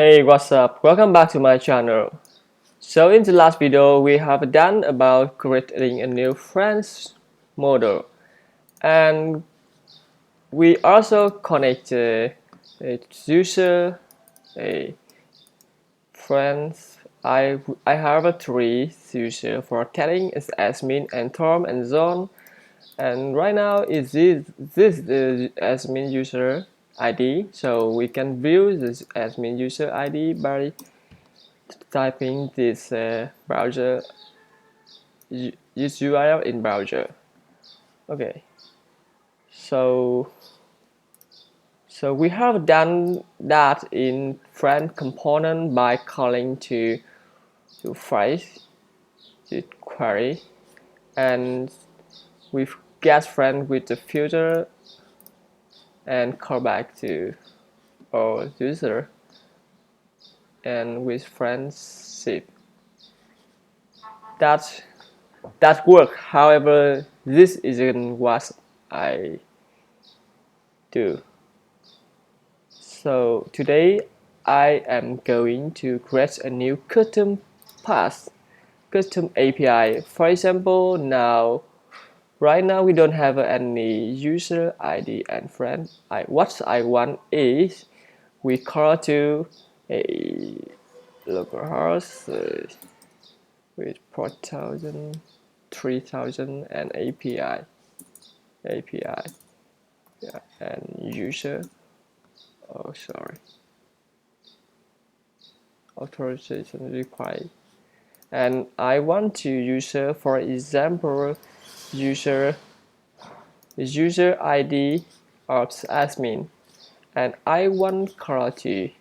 Hey, what's up? Welcome back to my channel. So in the last video, we have done about creating a new friends model, and we also connect a user, a friends. I have a three user for chatting is admin and Tom and Zone, and right now is this the admin user ID, so we can view this admin user ID by typing this browser use URL in browser. Okay, so we have done that in friend component by calling to phrase to query, and we get friend with the filter and call back to our user and with friendship. That work. However, this isn't what I do. So today I am going to create a new custom path, custom API. For example, right now we don't have any user ID and friend. What I want is we call to a localhost with 4000, 3000 and API, yeah, and user. Oh, sorry. Authorization required. And I want to user, for example, user ID of admin, and I want quality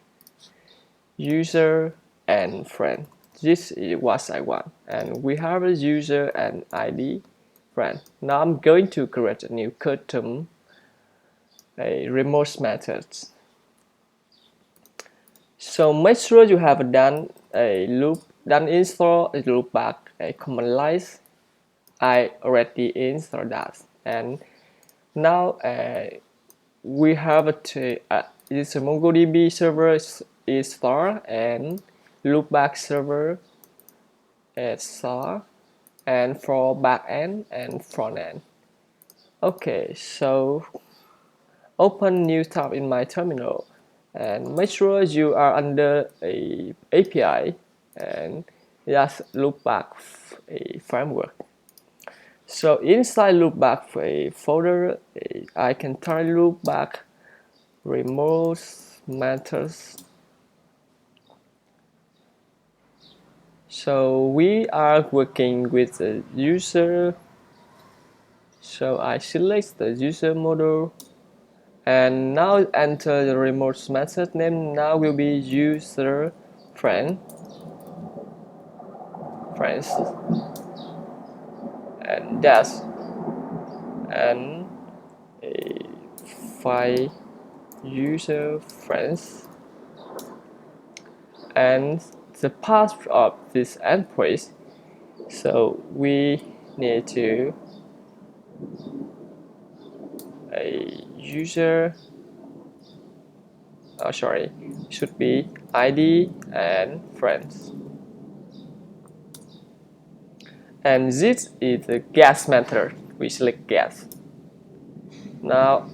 user and friend. This is what I want, and we have a user and ID friend. Now I'm going to create a new custom a remote method. So make sure you have done a loop, install a loopback, a command line. I already installed that, and now we have this MongoDB server is installed and loopback server is installed, and for backend and front end. Okay, so open new tab in my terminal and make sure you are under a API and just loopback a framework. So inside loopback a folder, I can type loopback remote methods. So we are working with the user. So I select the user model and now enter the remote method name. Now will be user friends and dash and a file user friends, and the path of this endpoint. So we need to a user. Sorry, should be ID and friends. And this is the guest method. We select guest. Now,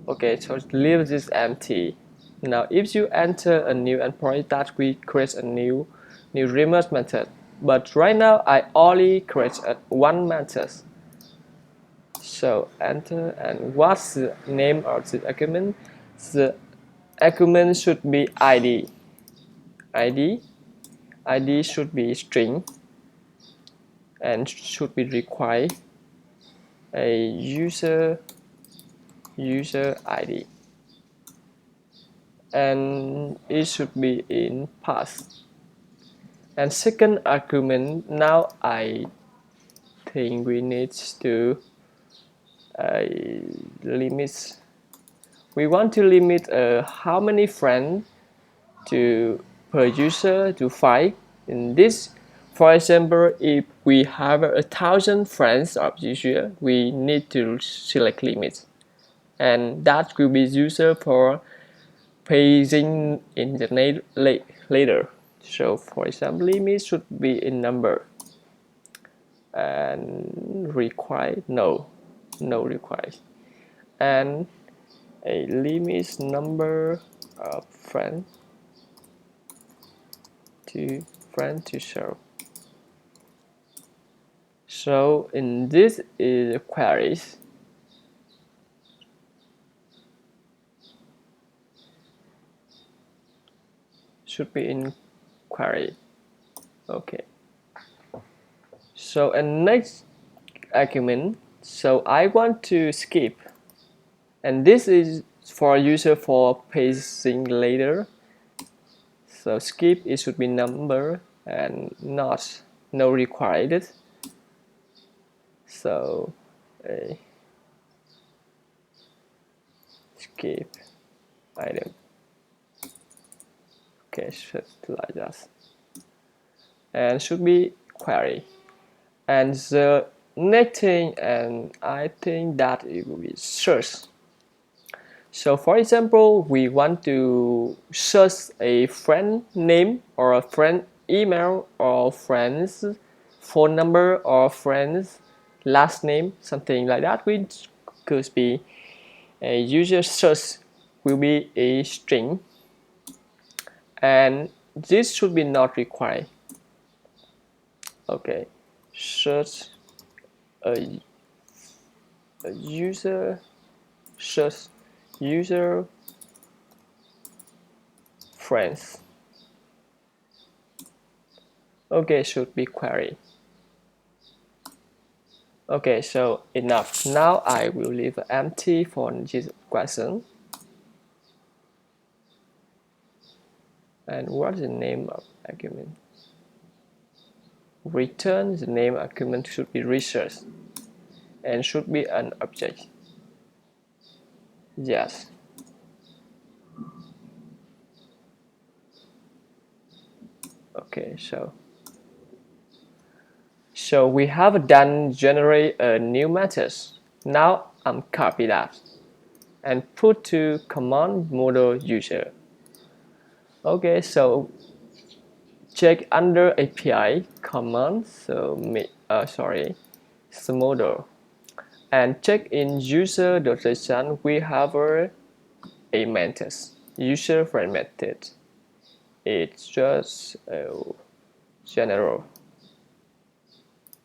okay, so leave this empty. Now, if you enter a new endpoint, that we create a new remote method. But right now, I only create one method. So enter, and what's the name of the argument? The argument should be ID. ID should be string and should be required a user ID, and it should be in path. And second argument, now I think we need to limit. We want to limit how many friends per user to 5. In this, for example, if we have 1,000 friends of user, we need to select limit, and that will be user for paging in the later. So for example, limit should be in number, and required no required, and a limit number of friend to show. So in this is queries, should be in query. Okay. So and next argument. So I want to skip, and this is for user for paging later. So skip it should be number and not no required. So a skip item. Okay, just like that, and should be query. And the next thing, and I think that it will be search. So for example, we want to search a friend name or a friend email or friend's phone number or friend's last name, something like that, which could be a user search will be a string, and this should be not required. Okay, search a user search user friends. Okay, should be query. Okay, so enough. Now I will leave empty for this question. And what is the name of argument? Return the name argument should be research and should be an object. Yes. Okay, so we have done generate a new method. Now I'm copy that and put to command model user. Okay, so check under API command, so it's the model, and check in user.json. We have a method, user friend method. It's just general.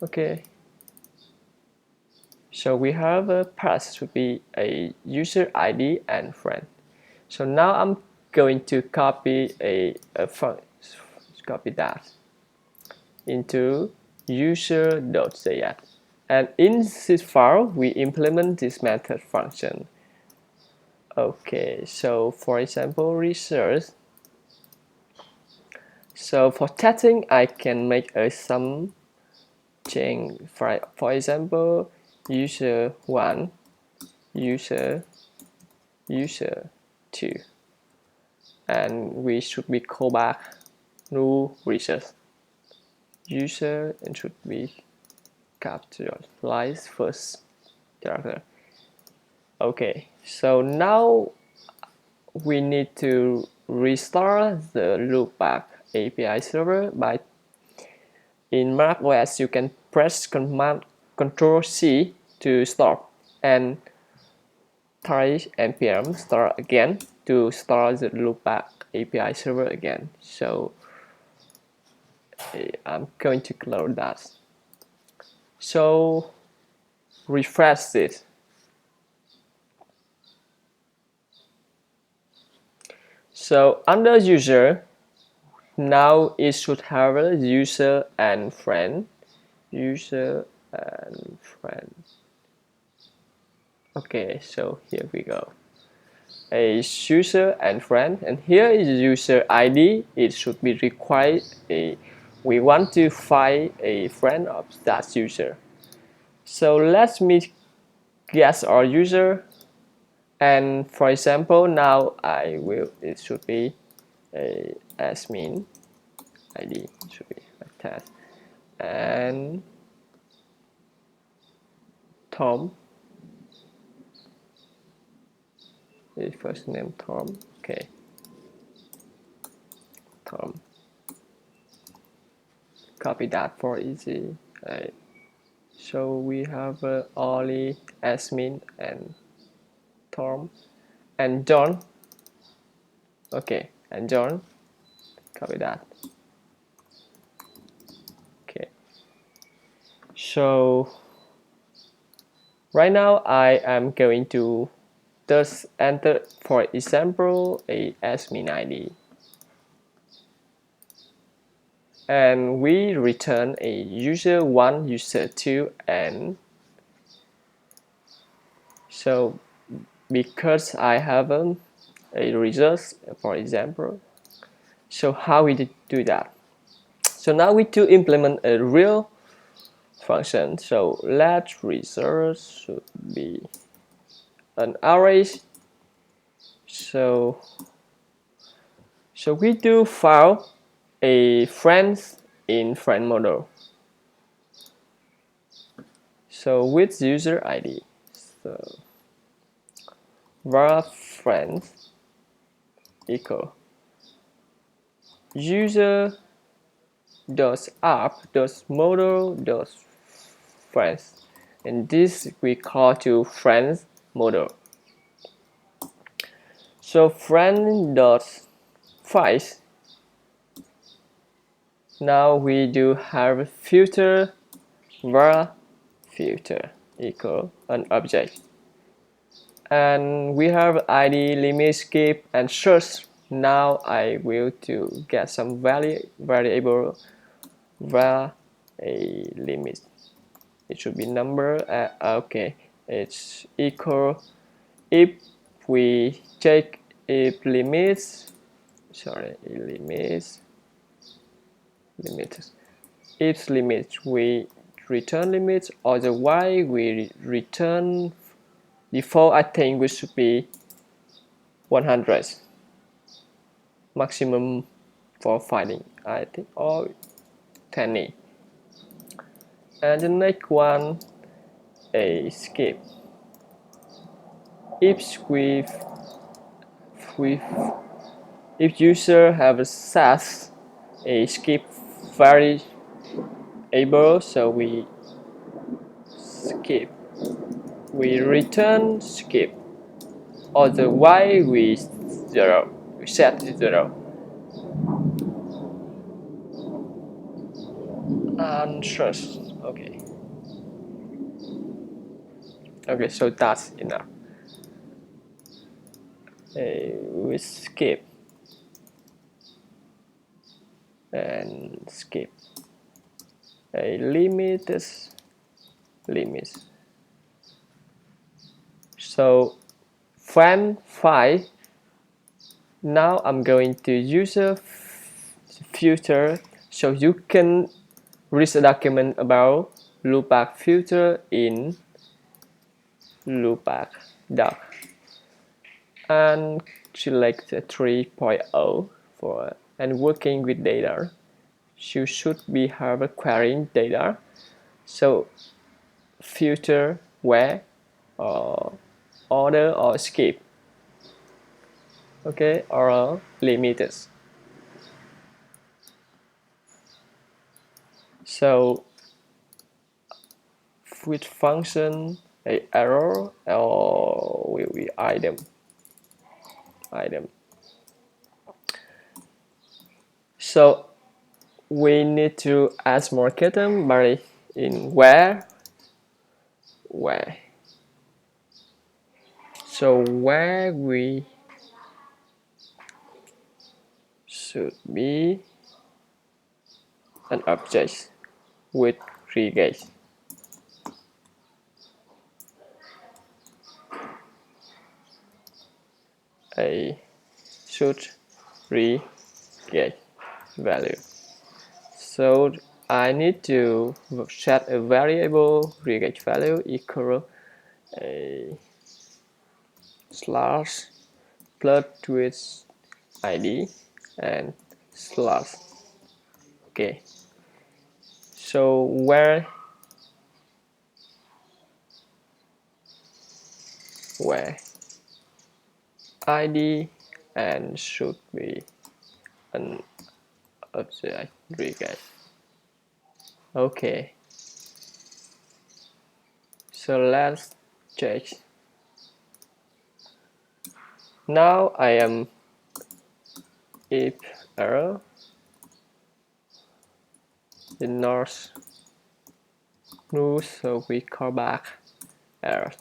Okay, so we have a path to be a user ID and friend. So now I'm going to copy copy that into user.js, and in this file we implement this method function. Okay, so for example research. So for testing I can make a some change, for example user 1, user 2, and we should be call back new research user, and should be capitalized first character. Okay, so now we need to restart the Loopback API server by in macOS you can press command Control C to stop, and try npm start again to start the Loopback API server again. So I'm going to close that. So refresh it. So under user, now it should have a user and friend. User and friend. Okay, so here we go. A user and friend, and here is user ID. It should be required. We want to find a friend of that user. So let me guess our user, and for example now it should be a admin ID, should be like that, and Tom, his first name Tom. Okay, term. Copy that for easy. Right. So we have only admin and Tom and John. Okay, and John. Copy that. Okay. So right now I am going to just enter, for example, a admin ID. And we return a user1, user2, and so because I have a result, for example. So how we do that? So now we to implement a real function. So let result should be an array. So we do file a friends in friend model. So with user ID. So var friends equal user dot app dot model dot friends, and this we call to friends model. So friend dot files. Now we do have filter var filter equal an object, and we have ID limit skip and search. Now I will to get some variable var a limit. It should be number. Okay, it's equal if we check if limits. Sorry, limits. If limits we return limits, otherwise we return default. I think we should be 100 maximum for finding, I think, or 10. And the next one, a skip. If if user have set a skip variable, so we skip, we return skip, otherwise we set 0. And trust. Okay, so that's enough. We skip and skip a limits. So friend file. Now I'm going to user filter, so you can read a document about Loopback filter in Loopback doc, and select 3.0 for and working with data. You should be have a querying data. So filter where or order or skip. Okay, or limited. So which function a error or will be item. So we need to add more item by in where. So where we should be an object with regate. A should regate value. So I need to set a variable regate value equal a slash plus with ID and slash. Okay. So where ID and should be an object regex. Okay, so let's check. Now I am if error the north rules, so we call back error.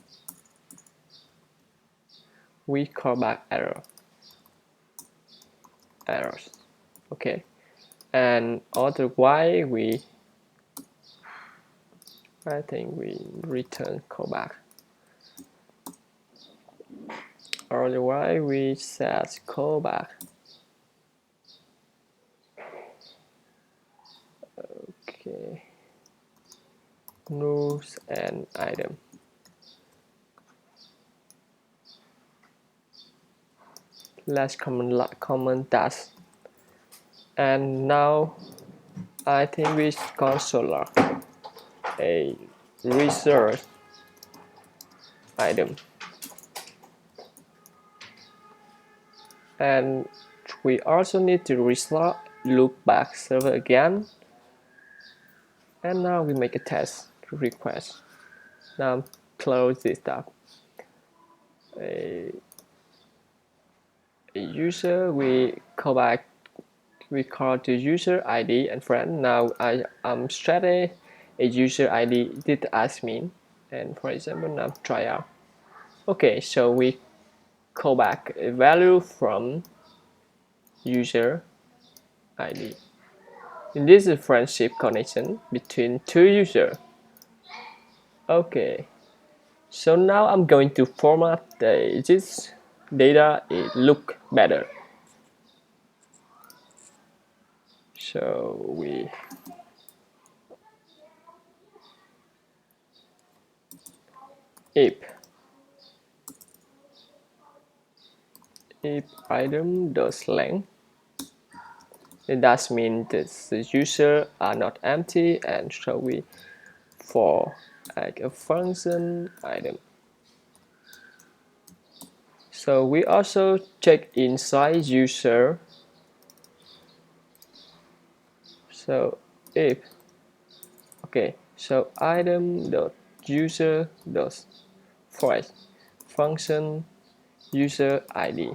We call back errors. Okay, and otherwise I think we return callback. Otherwise we set callback. Okay, rules and item. Let's comment that. And now I think we console a research item. And we also need to restart Loopback server again. And now we make a test request. Now close this tab. A user, we call to user ID and friend. Now I am setting a user ID did admin, and for example now try out. Okay, so we call back a value from user ID. And this is a friendship connection between two users. Okay, so now I'm going to format this data. It look better. So we if item does length, it does mean that the user are not empty, and so we for like a function item. So we also check inside user. So if okay, so item dot user dot fetch function user ID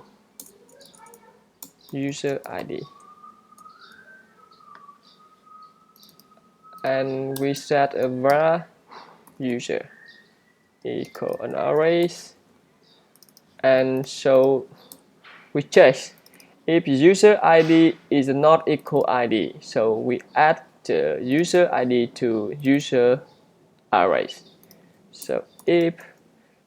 and we set a var user equal an array, and so we check if user ID is not equal ID, so we add the user ID to user array. So if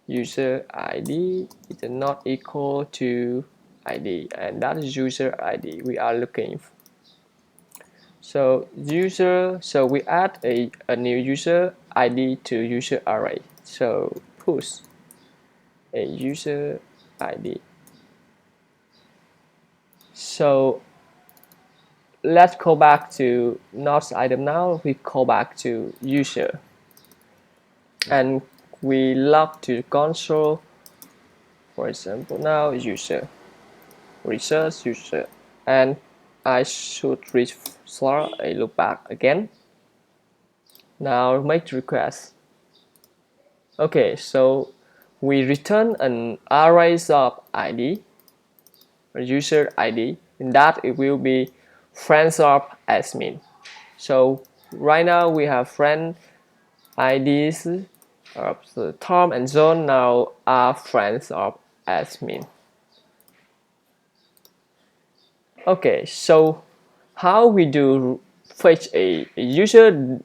user ID is not equal to ID, and that is user ID we are looking for. So we add a new user ID to user array. So push a user ID. So let's call back to not item now. We call back to user, and we log to console. For example, now user, research user, and I should restart a loopback again. Now make the request. Okay, so we return an array of ID, a user ID, and that it will be friends of admin. So right now we have friend IDs of the Tom and John now are friends of admin. Okay, so how we do fetch a user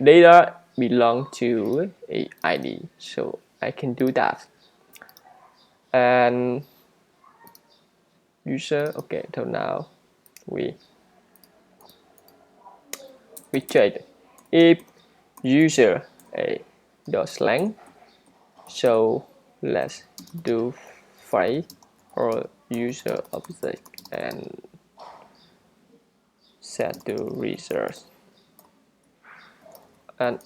data belong to a ID? So I can do that. And user, okay, so now we check if user a dot length. So let's do phrase or user object and set to research, and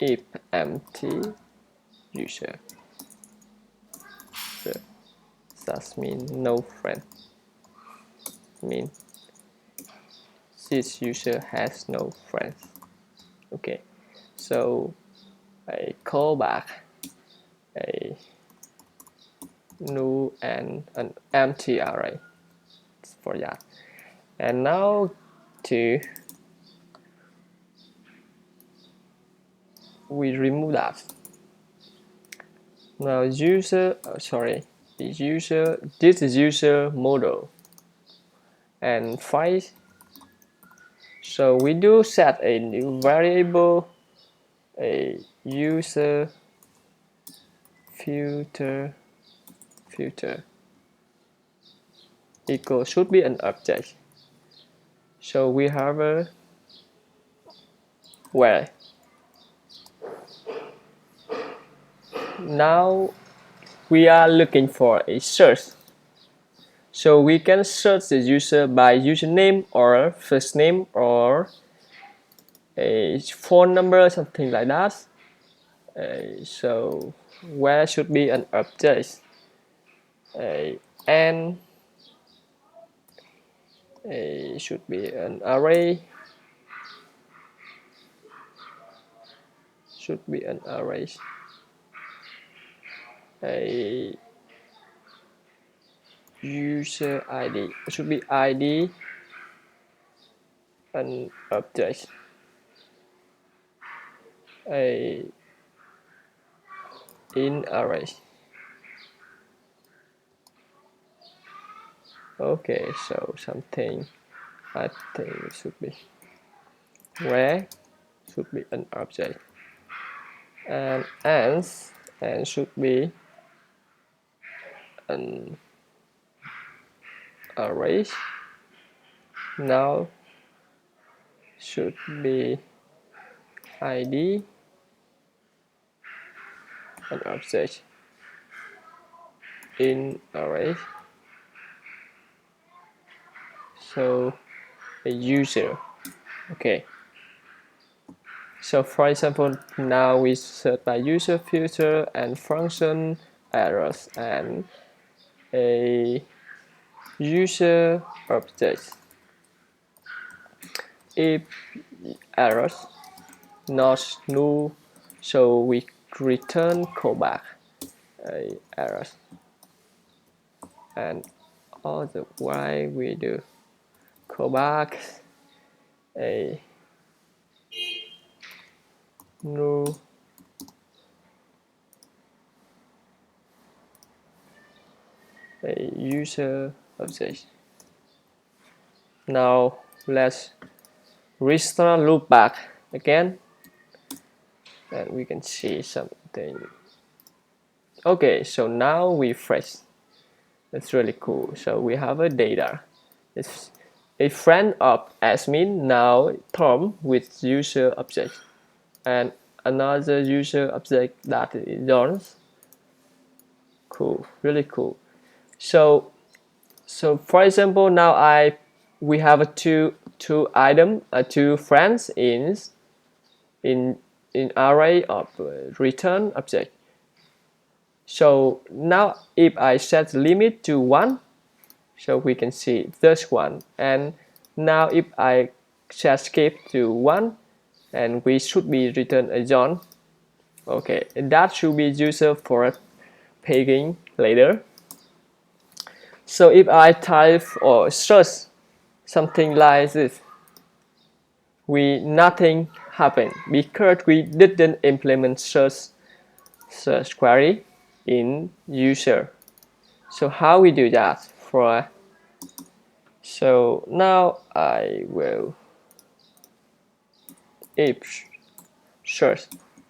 if empty user, so that means no friend, mean this user has no friends. Okay, so I call back a new and an empty array for that. And now we remove that. Now user, this is user model and file. So we do set a new variable, a user filter equal should be an object. So we have a where. Now we are looking for a search. So we can search the user by username or first name or a phone number, something like that. So where should be an object, and should be an array, a user ID should be ID, an object, a in array. Okay, so something I think it should be where should be an object, and should be an array. Now should be ID, an object in array. So a user. Okay. So for example, now we search by user filter and function errors and a user object. If errors not null, so we return callback errors. And otherwise we do callback a null a user object. Now let's restart loopback again, and we can see something. Okay, so now we refresh. That's really cool. So we have a data. It's a friend of admin now Tom with user object, and another user object that is John's. Cool, really cool. So for example, now we have a two friends in array of return object. So now if I set the limit to 1, so we can see this one, and now if I set skip to 1, and we should be return a John. Okay, and that should be user for paging later. So if I type or search something like this, nothing happened because we didn't implement search query in user. So how we do that? So now I will if search,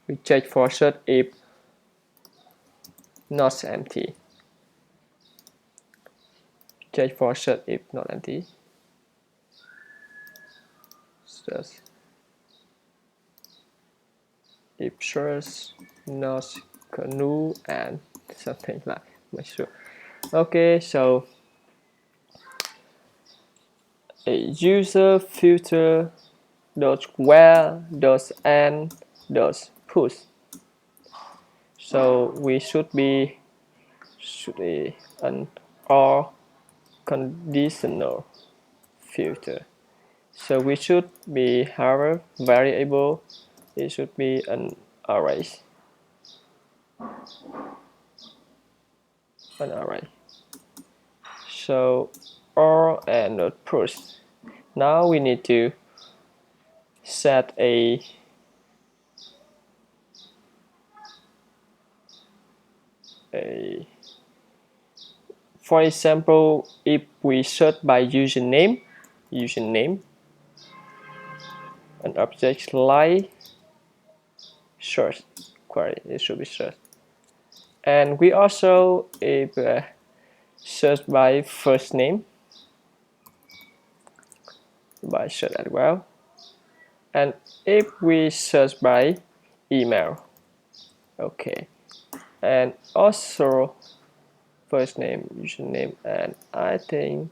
we check for search if not empty. Check for search if not empty. Search if search not null and something like make sure. Okay, so a user filter dot where dot and dot push. So we should be an or conditional filter. So we should be have a variable. It should be an array. An array. So or and not push. Now we need to set a for example, if we search by username, an object like search query, it should be search. And we also if search by first name, by search as well. And if we search by email, okay, and also first name, username, and I think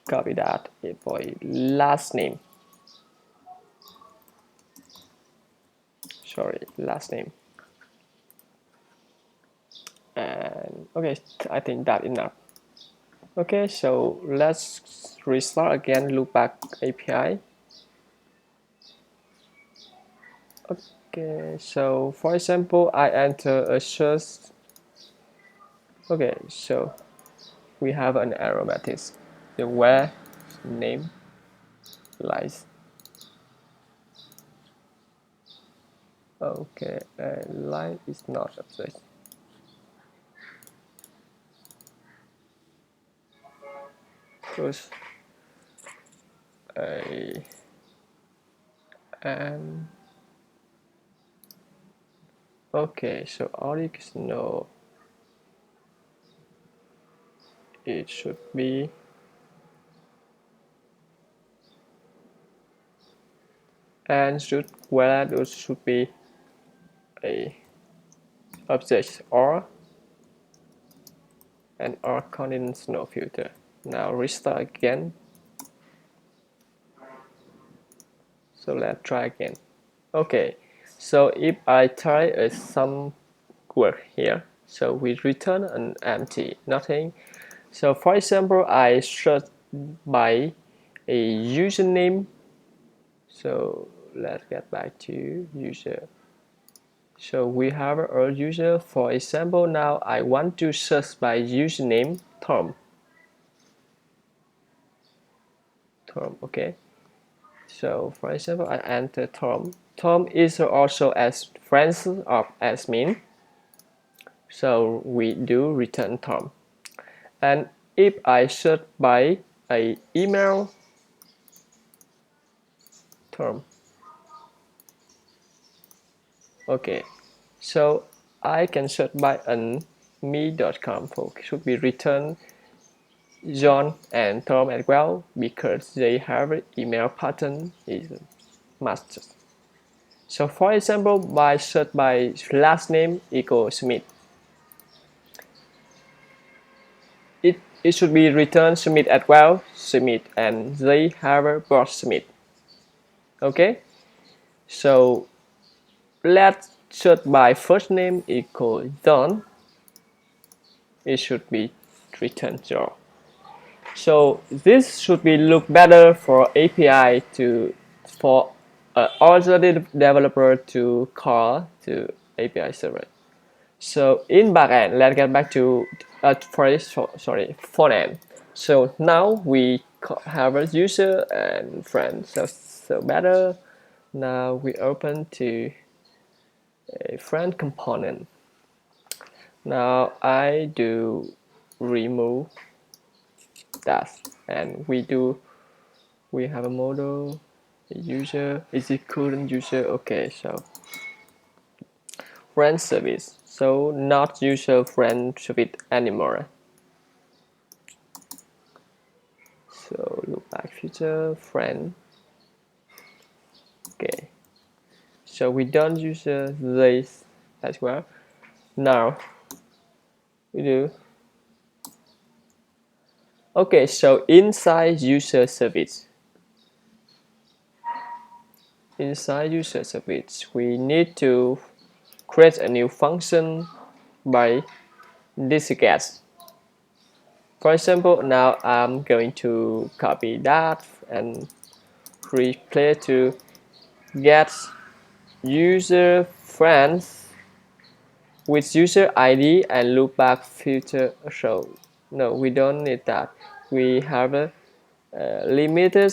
copy that for last name. Sorry, last name. And okay, I think that enough. Okay, so let's restart again Loopback API. Okay, so for example, I enter a search. Okay, so we have an error message. The where name lies. Okay, line is not updated. Push a and okay, so Oryx no, it should be and where those should be a object or and or contains no filter. Now restart again. So let's try again. Okay, so if I try some work here, so we return an empty, nothing. So for example, I search by a username. So let's get back to user. So we have a user. For example, now I want to search by username Tom. Okay. So for example, I enter Tom. Tom is also as friends of admin. So we do return Tom. And if I search by a email Tom. Okay. So I can search by an me.com folks should be returned John and Tom as well because they have email pattern is master. So for example, by search by last name equals Smith, it should be returned Smith as well, Smith, and they have brought Smith. Okay, so let's search by first name equals John. It should be returned John. So this should be look better for API for other developer to call to API server. So in backend, let's get back to front end. So now we have a user and friend. So better. Now we open to a friend component. Now I do remove that, and we have a model, a user. Is it current user? Okay, so friend service. So not user friend service anymore. So look back feature friend. Okay. So we don't use this as well. Now we do. Okay, so inside user service. Inside user service, we need to create a new function by this get. For example, now I'm going to copy that and replace to get user friends with user ID and loopback filter show. No, we don't need that. We have a limited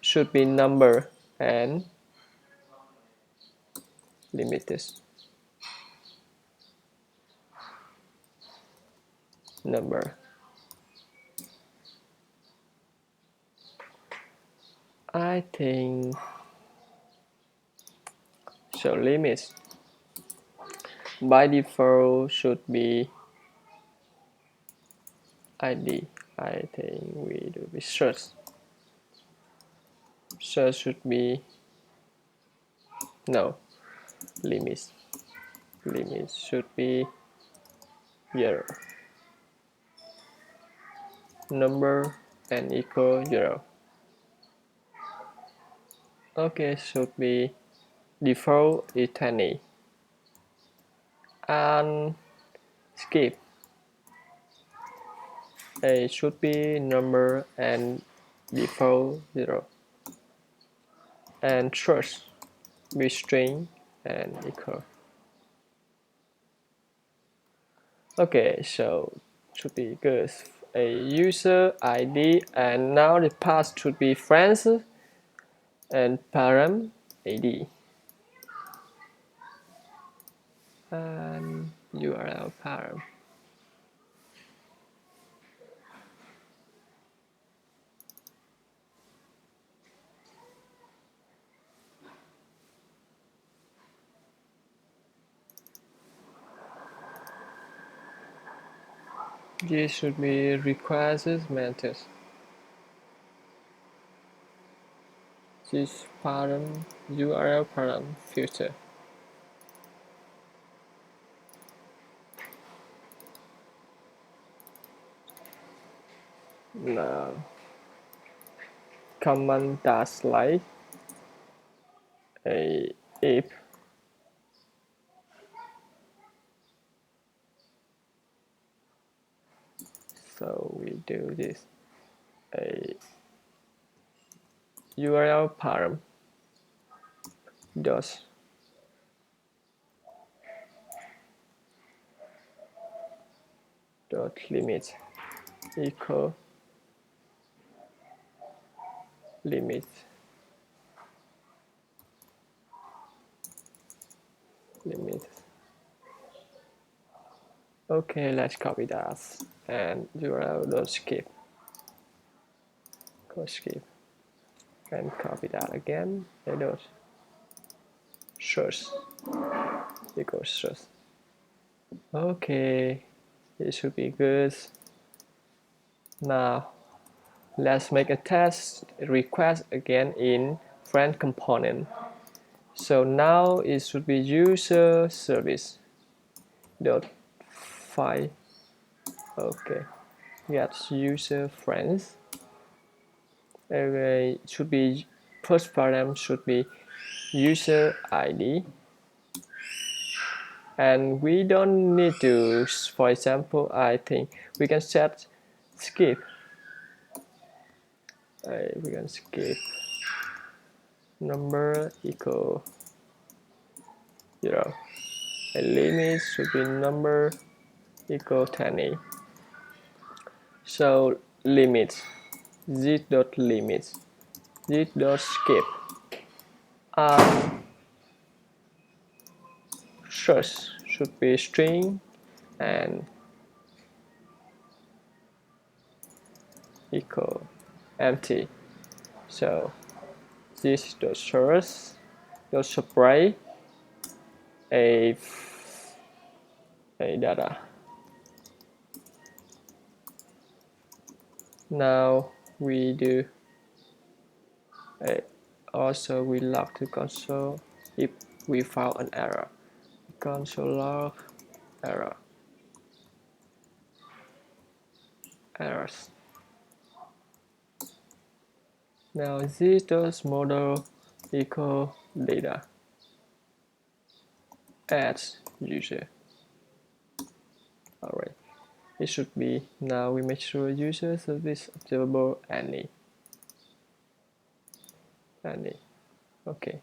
should be number and limited number. I think so. Limits by default should be ID. I think we do be search. Search should be no limits. Limits should be zero. Number and equal 0. Okay, should be default is 20 and skip. A should be number and default 0 and trace be string and equal. Okay, so should be good. A user ID and now the path should be friends and param ID and URL param. This should be requires method. This param URL param filter. Now command dash like a if so we do this a URL param dot limit equal limit Okay, let's copy that and URL dot skip. Go skip and copy that again. A dot search equals search. Okay, it should be good. Now let's make a test request again in friend component. So now it should be user service dot file. Okay, get user friends. Okay, should be first param should be user ID, and we don't need to. For example, I think we can set skip. We can skip number equal 0. A limit should be number equal 20. So limit z.limit z.skip search should be string and equal empty. So this dot search dot spray a data. Now we do also we log to console if we found an error. Console log errors. Now this does model equal data add user. Alright, it should be now we make sure user service observable any. any. Okay.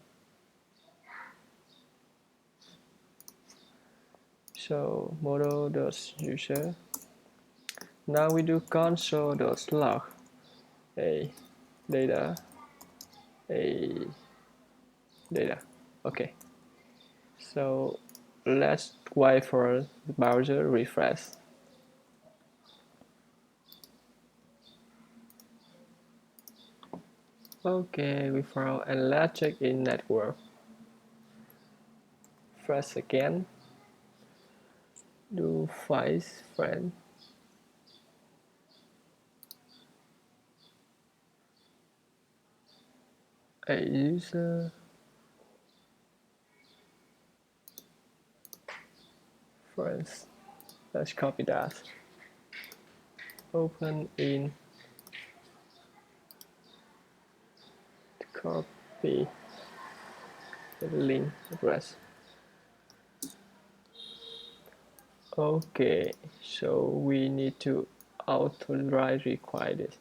So model.user. Now we do console.log a data a data. Okay. So let's wait for the browser refresh. Okay, we found, and let's check in network. Press again. Do files friend. A user friends. Let's copy that. Open in. Copy the link address. Okay, so we need to authorize require this.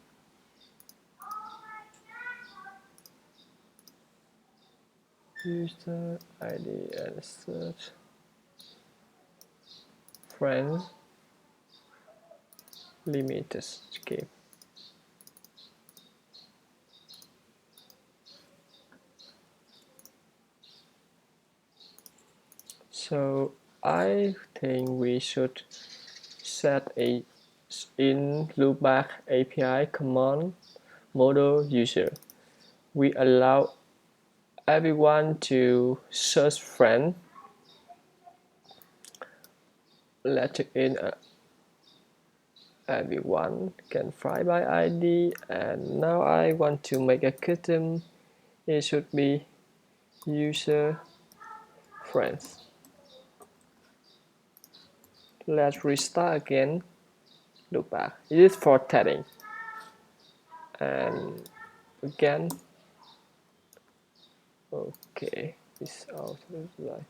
User ID and search friends limited escape. So I think we should set a in Loopback API command model user. We allow everyone to search friend. Let's check in everyone can find by ID, and now I want to make a custom. It should be user friends. Let's restart again. Look back. It is for testing. And again. Okay, it's out of line.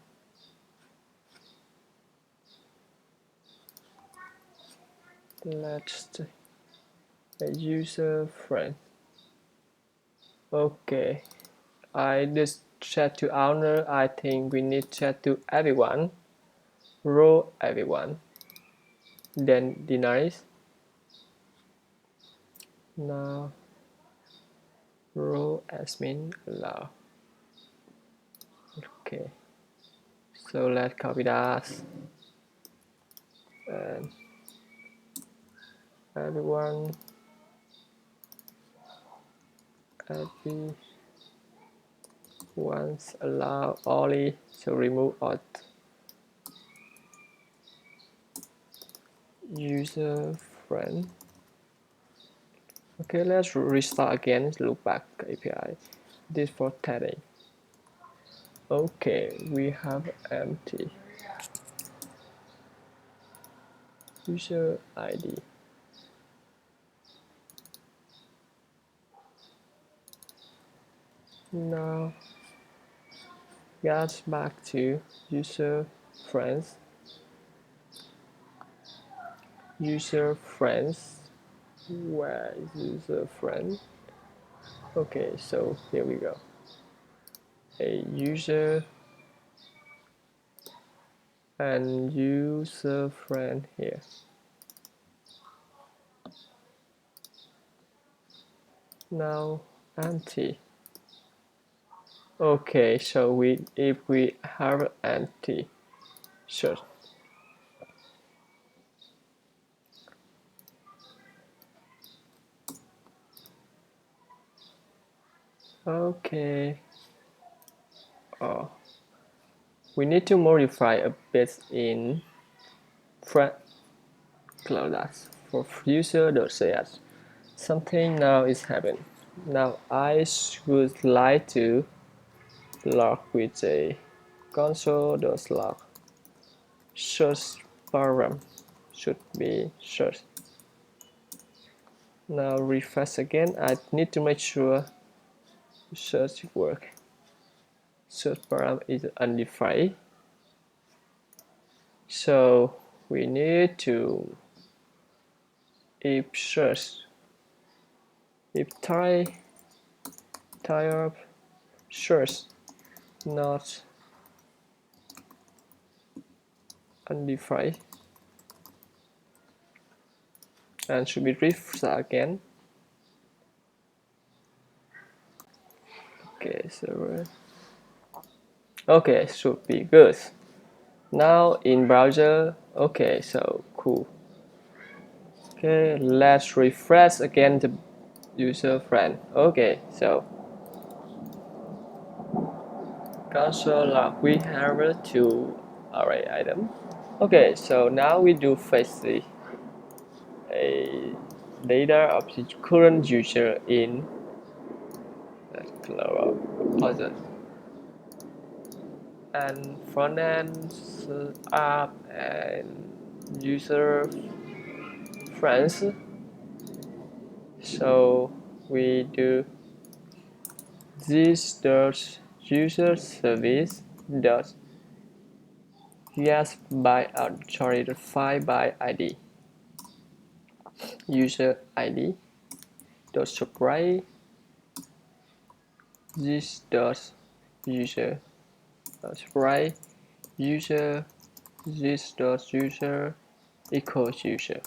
Let's a user friend. Okay, I just chat to owner. I think we need chat to everyone. Row everyone. Then denies. Now row admin allow. Okay, so let's copy that and everyone once allow only, so remove auth user friend. Okay, let's restart again. Loopback API. This for testing. Okay, we have empty user ID. Now get back to user friends. User friends. Where is user friend? Okay, so here we go. A user and user friend here. Now empty. Okay, so if we have empty, sure. Okay. Oh, we need to modify a bit in front class for user.cs. Something now is happening. Now I would like to log with a console.log. Search param should be search. Now refresh again. I need to make sure search work. Search param is undefined. So we need to if search if type search not undefined and should be refreshed again. Okay, so okay, should be good. Now in browser, okay, so cool. Okay, let's refresh again the user friend. Okay, so console log we have two array item. Okay, so now we do fetch the a data of the current user in Cloud Composite and front end app and user friends. So we do this dot user service dot get by sorry the file by id user id dot separate this dot user dot separate user this dot user equals user.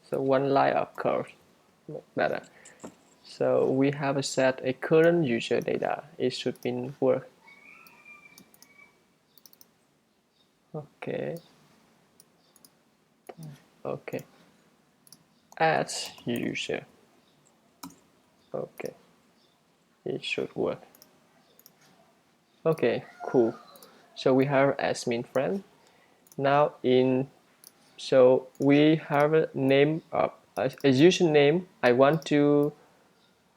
So one line of code better. So we have set a current user data. It should be work. Okay. Okay. Add user. Okay. It should work. Okay, cool. So we have admin friend. Now so we have a name of a username. I want to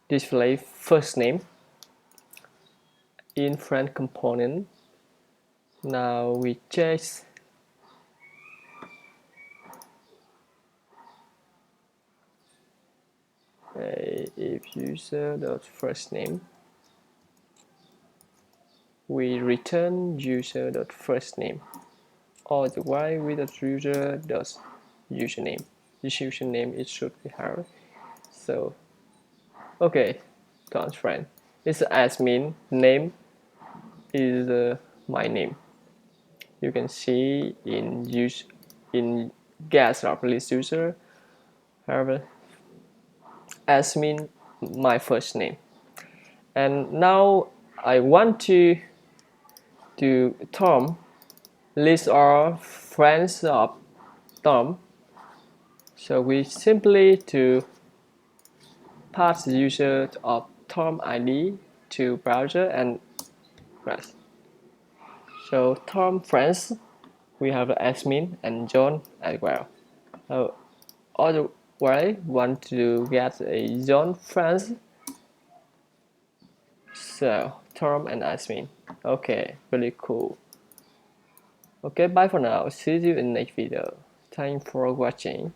display first name in friend component. Now we check if user dot first name, we return user dot first name, or the while with the user dot username. This username it should be hard. So okay, Tom's friend. It's admin name is my name. You can see in guest of list user have admin my first name. And now I want to Tom list our friends of Tom. So we simply to pass the user of Tom ID to browser and press. So Tom friends, we have admin and John as well. So otherwise want to get a John friends. So Tom and admin. Okay, really cool. Okay, bye for now. See you in next video. Thanks for watching.